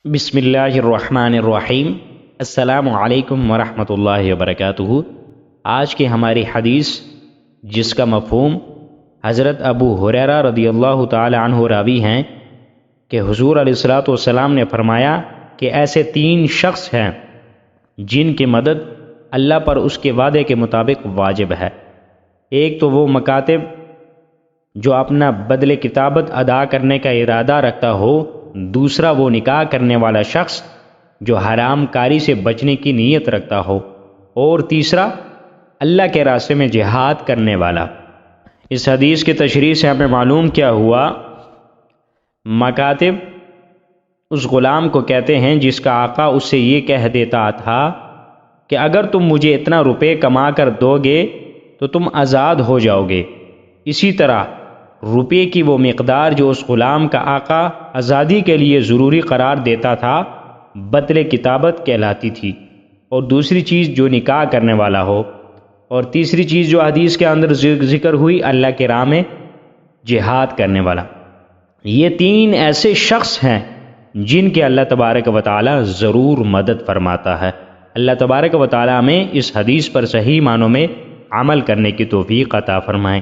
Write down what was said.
بسم اللہ الرحمن الرحیم۔ السلام علیکم ورحمۃ اللہ وبرکاتہ۔ آج کی ہماری حدیث جس کا مفہوم حضرت ابو ہریرہ رضی اللہ تعالی عنہ راوی ہیں کہ حضور علیہ الصلوۃ والسلام نے فرمایا کہ ایسے 3 شخص ہیں جن کی مدد اللہ پر اس کے وعدے کے مطابق واجب ہے۔ ایک تو وہ مکاتب جو اپنا بدل کتابت ادا کرنے کا ارادہ رکھتا ہو، دوسرا وہ نکاح کرنے والا شخص جو حرام کاری سے بچنے کی نیت رکھتا ہو، اور تیسرا اللہ کے راستے میں جہاد کرنے والا۔ اس حدیث کی تشریح سے ہمیں معلوم کیا ہوا، مکاتب اس غلام کو کہتے ہیں جس کا آقا اس سے یہ کہہ دیتا تھا کہ اگر تم مجھے اتنا روپے کما کر دو گے تو تم آزاد ہو جاؤ گے۔ اسی طرح روپے کی وہ مقدار جو اس غلام کا آقا آزادی کے لیے ضروری قرار دیتا تھا بدل کتابت کہلاتی تھی، اور دوسری چیز جو نکاح کرنے والا ہو، اور تیسری چیز جو حدیث کے اندر ذکر ہوئی اللہ کے راہ میں جہاد کرنے والا۔ یہ 3 ایسے شخص ہیں جن کے اللہ تبارک و تعالی ضرور مدد فرماتا ہے۔ اللہ تبارک و تعالی میں اس حدیث پر صحیح معنوں میں عمل کرنے کی توفیق عطا فرمائے۔